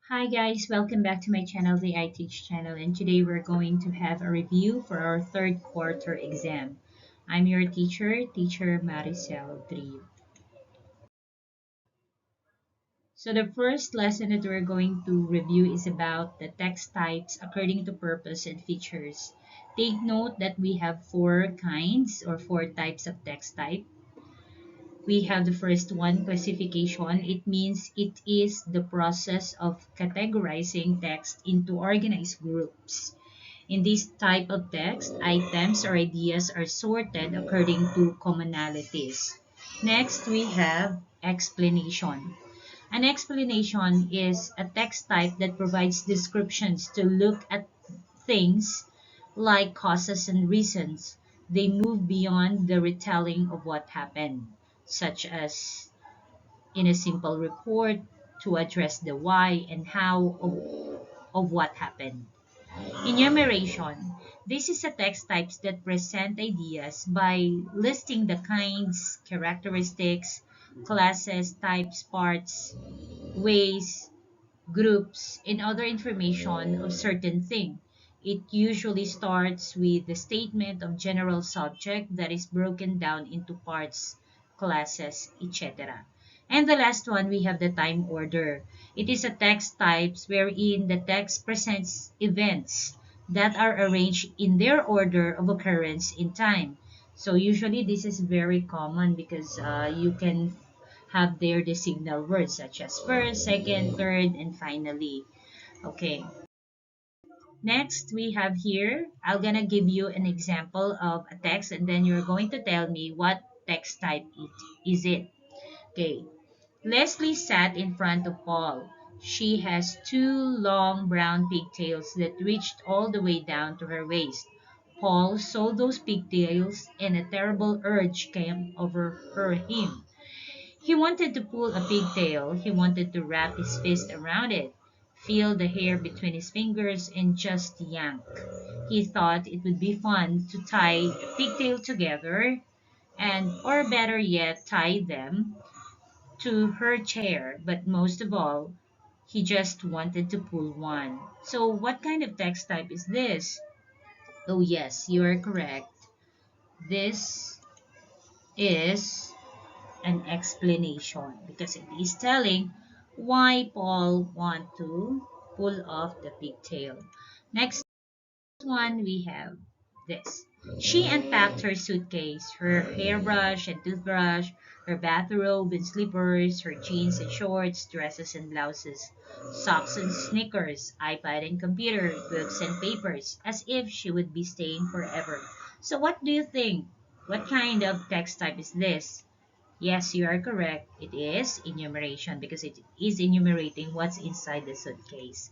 Hi guys, welcome back to my channel, the I Teach channel, and today we're going to have a review for our third quarter exam. I'm your teacher, Teacher Maricel Trio. So the first lesson that we're going to review is about the text types according to purpose and features. Take note that we have four kinds or four types of text type. We have the first one, classification. It means it is the process of categorizing text into organized groups. In this type of text, items or ideas are sorted according to commonalities. Next, we have explanation. An explanation is a text type that provides descriptions to look at things like causes and reasons. They move beyond the retelling of what happened, such as in a simple report to address the why and how of what happened. Enumeration. This is a text types that present ideas by listing the kinds, characteristics, classes, types, parts, ways, groups, and other information of certain thing. It usually starts with the statement of general subject that is broken down into parts, classes, etc. And the last one, we have the time order. It is a text types wherein the text presents events that are arranged in their order of occurrence in time. So usually this is very common because you can have there the signal words such as first, second, third, and finally. Okay. Next, we have here, I'm gonna give you an example of a text and then you're going to tell me what text type it is it. Okay. Leslie sat in front of Paul. She has two long brown pigtails that reached all the way down to her waist. Paul saw those pigtails and a terrible urge came over him. He wanted to pull a pigtail. He wanted to wrap his fist around it, feel the hair between his fingers, and just yank. He thought it would be fun to tie a pigtail together and, or better yet, tie them to her chair. But most of all, he just wanted to pull one. So, what kind of text type is this? Oh, yes, you are correct. This is an explanation because it is telling why Paul want to pull off the pigtail. Next one we have this. She unpacked her suitcase, her hairbrush and toothbrush, her bathrobe and slippers, her jeans and shorts, dresses and blouses, socks and sneakers, iPad and computer, books and papers, as if she would be staying forever. So what do you think? What kind of text type is this? Yes, you are correct. It is enumeration because it is enumerating what's inside the suitcase.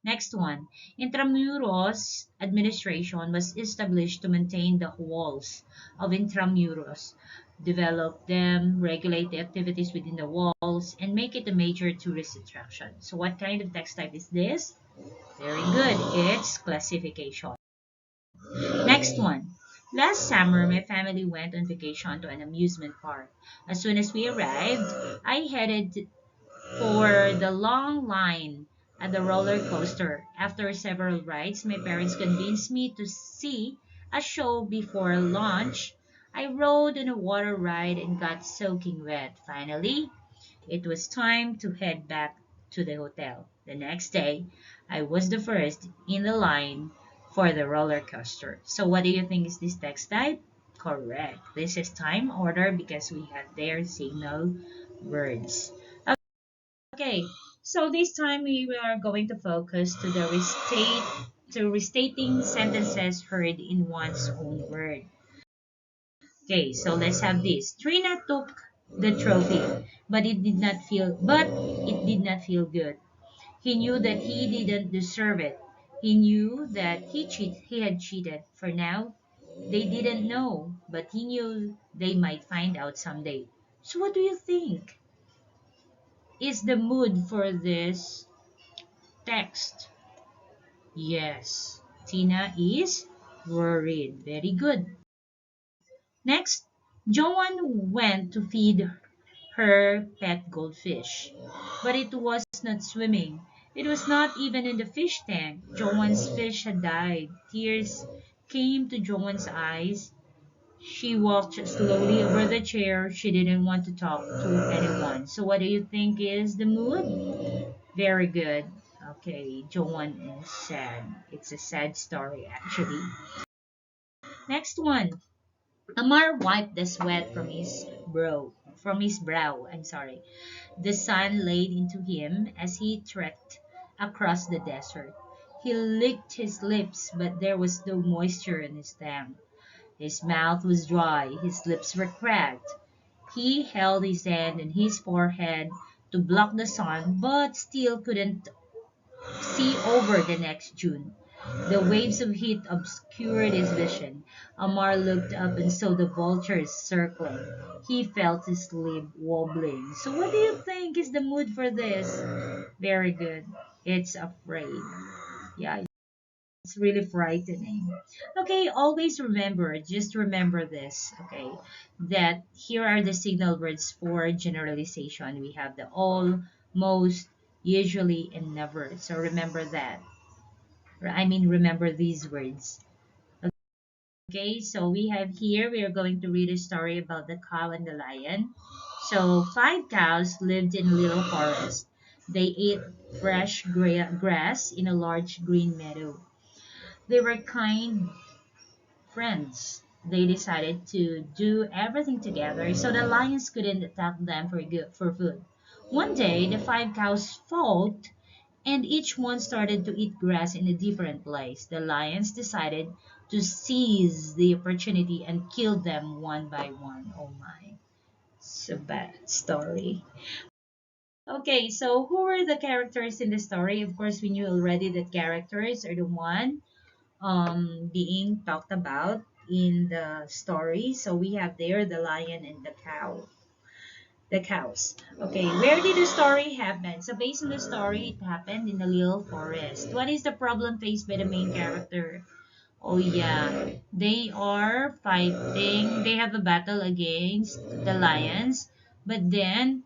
Next one. Intramuros administration was established to maintain the walls of Intramuros, develop them, regulate the activities within the walls, and make it a major tourist attraction. So what kind of text type is this? Very good. It's classification. Next one. Last summer, my family went on vacation to an amusement park. As soon as we arrived, I headed for the long line at the roller coaster. After several rides, my parents convinced me to see a show before lunch. I rode on a water ride and got soaking wet. Finally, it was time to head back to the hotel. The next day, I was the first in the line for the roller coaster. So what do you think is this text type? Correct. This is time order because we have their signal words. Okay, so this time we are going to focus to the restating sentences heard in one's own word. Okay, so let's have this. Trina took the trophy, but it did not feel good. He knew that he didn't deserve it. He knew that he had cheated. For now, they didn't know, but he knew they might find out someday. So what do you think is the mood for this text? Yes, Tina is worried. Very good. Next, Joanne went to feed her pet goldfish. But it was not swimming. It was not even in the fish tank. Joanne's fish had died. Tears came to Joanne's eyes. She walked slowly over the chair. She didn't want to talk to anyone. So, what do you think is the mood? Very good. Okay, Joanne is sad. It's a sad story, actually. Next one. Amar wiped the sweat from his brow. I'm sorry. The sun laid into him as he trekked across the desert. He licked his lips, but there was no moisture in his tongue. His mouth was dry, his lips were cracked. He held his hand in his forehead to block the sun, but still couldn't see over the next June. The waves of heat obscured his vision. Amar looked up and saw the vultures circling. He felt his lip wobbling. So, what do you think is the mood for this? Very good. It's afraid. Yeah, it's really frightening. Okay, always remember, just remember this, okay, that here are the signal words for generalization. We have the all, most, usually, and never. So remember that. Remember these words. Okay, so we have here, we are going to read a story about the cow and the lion. So, five cows lived in a little forest. They ate fresh grass in a large green meadow. They were kind friends. They decided to do everything together so the lions couldn't attack them for food. One day, the five cows fought and each one started to eat grass in a different place. The lions decided to seize the opportunity and kill them one by one. Oh my, it's a bad story. Okay, so who were the characters in the story? Of course, we knew already that characters are the one being talked about in the story. So we have there the lion and the cows. Okay, where did the story happen? So based on the story, it happened in a little forest. What is the problem faced by the main character? Oh yeah, they are fighting. They have a battle against the lions, but then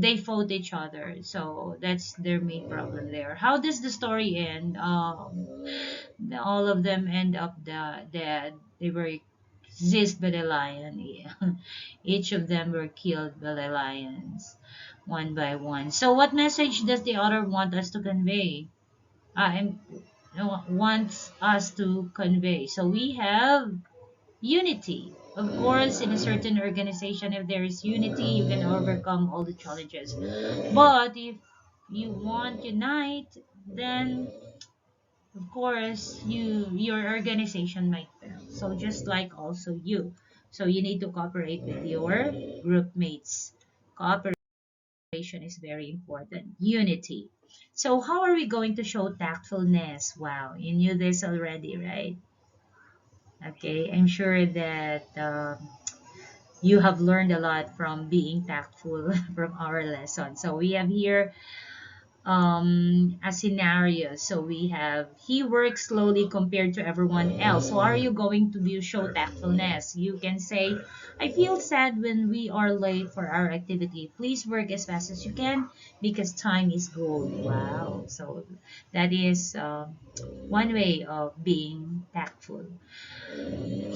they fought each other. So that's their main problem there. How does the story end? All of them end up dead. They were seized by the lion. Yeah. Each of them were killed by the lions, one by one. So, what message does the author want us to convey? And wants us to convey. So we have unity. Of course, in a certain organization, if there is unity, you can overcome all the challenges. But if you want unite, then of course your organization might fail. So just like also you. So you need to cooperate with your group mates. Cooperation is very important. Unity. So how are we going to show tactfulness? Wow, you knew this already, right? Okay, I'm sure that you have learned a lot from being tactful from our lesson. So we have here a scenario. So we have he works slowly compared to everyone else. So are you going to be show tactfulness? You can say, I feel sad when we are late for our activity. Please work as fast as you can because time is gold. Wow. So that is one way of being tactful.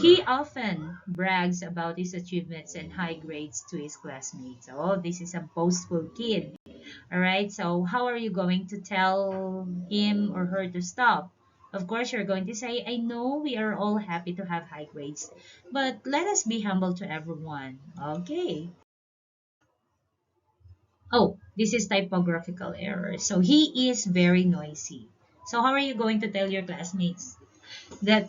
He often brags about his achievements and high grades to his classmates. Oh, this is a boastful kid. All right, so how are you going to tell him or her to stop? Of course, you're going to say, I know we are all happy to have high grades, but let us be humble to everyone. Okay. Oh, this is typographical error. So he is very noisy. So how are you going to tell your classmates that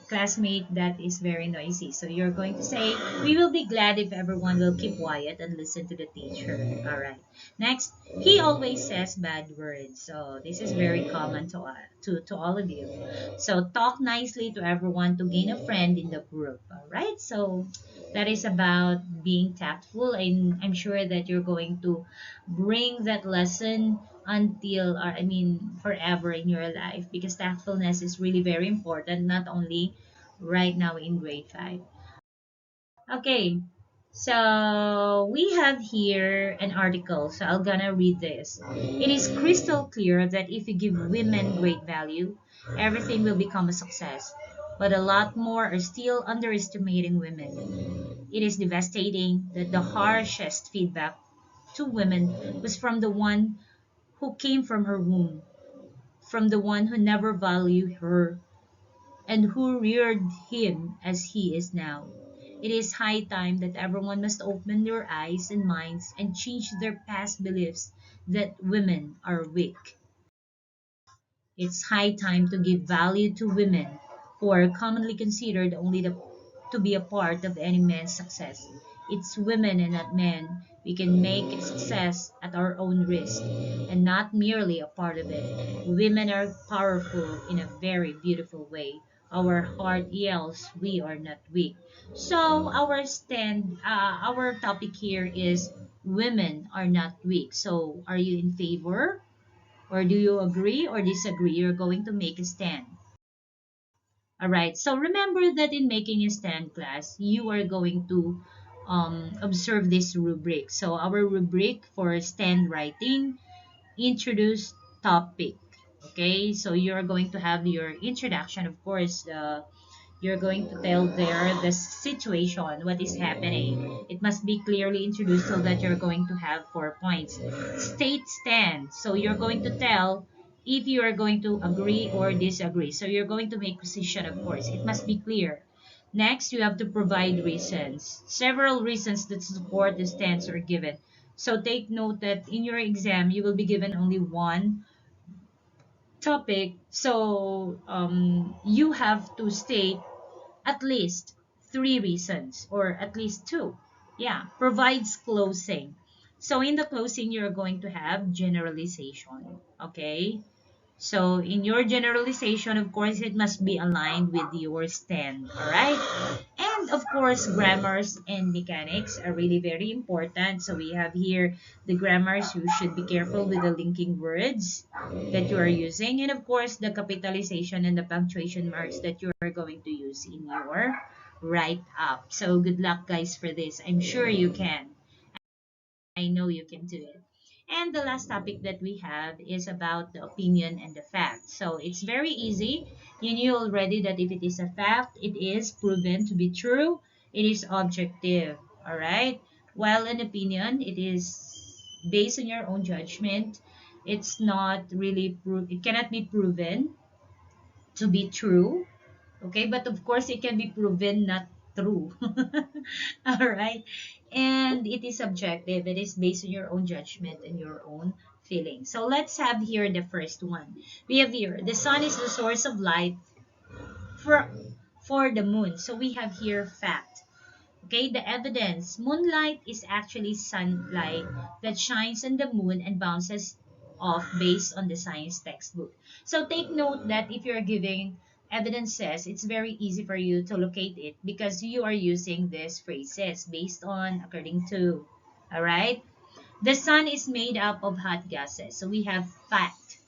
classmate that is very noisy. So you're going to say, we will be glad if everyone will keep quiet and listen to the teacher. All right. Next, he always says bad words. So this is very common to all of you. So talk nicely to everyone to gain a friend in the group. All right. So that is about being tactful. And I'm sure that you're going to bring that lesson until, or I mean, forever in your life because tactfulness is really very important, not only right now in grade 5. Okay, So we have here an article, so I'm gonna read this. It is crystal clear that if you give women great value, everything will become a success. But a lot more are still underestimating women. It is devastating that the harshest feedback to women was from the one who came from her womb, from the one who never valued her and who reared him as he is now. It is high time that everyone must open their eyes and minds and change their past beliefs that women are weak. It's high time to give value to women who are commonly considered only to be a part of any man's success. It's women and not men. We can make a success at our own risk and not merely a part of it. Women are powerful in a very beautiful way. Our heart yells, we are not weak. So our topic here is women are not weak. So are you in favor? Or do you agree or disagree? You're going to make a stand. All right. So remember that in making a stand, class, you are going to observe this rubric. So our rubric for stand writing, introduce topic. Okay. So you're going to have your introduction, of course, you're going to tell there the situation, what is happening. It must be clearly introduced so that you're going to have 4 points. State stand. So you're going to tell if you are going to agree or disagree. So you're going to make position, of course. It must be clear. Next, you have to provide reasons. Several reasons that support the stance are given. So take note that in your exam, you will be given only one topic. So you have to state at least 3 reasons or at least two. Yeah, provides closing. So in the closing, you're going to have generalization. Okay. So in your generalization, of course, it must be aligned with your stand. All right. And of course, grammars and mechanics are really very important. So we have here the grammars. You should be careful with the linking words that you are using. And of course, the capitalization and the punctuation marks that you are going to use in your write up. So good luck, guys, for this. I'm sure you can. I know you can do it. And the last topic that we have is about the opinion and the fact. So it's very easy. You knew already that if it is a fact, it is proven to be true. It is objective. All right. While an opinion, it is based on your own judgment. It's not really it cannot be proven to be true. Okay, but of course it can be proven not true. All right. And it is subjective. It is based on your own judgment and your own feeling. So let's have here the first one. We have here the sun is the source of light for for the moon. So we have here fact. Okay, the evidence. Moonlight is actually sunlight that shines on the moon and bounces off based on the science textbook. So take note that if you're giving evidences, it's very easy for you to locate it because you are using these phrases based on according to. All right? The sun is made up of hot gases. So we have fact.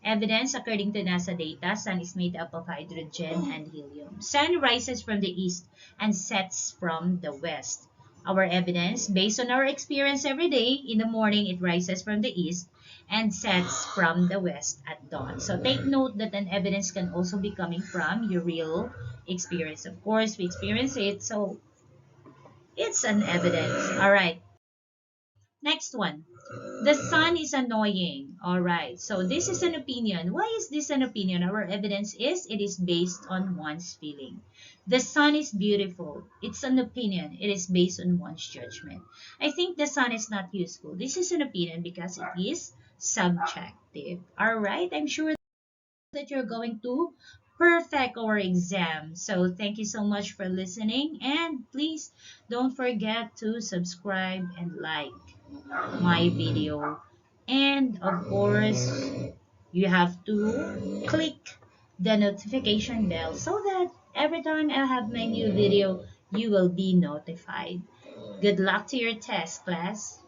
Evidence, according to NASA data, sun is made up of hydrogen and helium. Sun rises from the east and sets from the west. Our evidence, based on our experience every day, in the morning it rises from the east and sets from the west at dawn. So take note that an evidence can also be coming from your real experience. Of course, we experience it, so it's an evidence. All right. Next one. The sun is annoying. All right. So this is an opinion. Why is this an opinion? Our evidence is it is based on one's feeling. The sun is beautiful. It's an opinion. It is based on one's judgment. I think the sun is not useful. This is an opinion because it is subjective. All right. I'm sure that you're going to perfect our exam. So thank you so much for listening and please don't forget to subscribe and like my video. And of course, you have to click the notification bell so that every time I have my new video, you will be notified. Good luck to your test, class.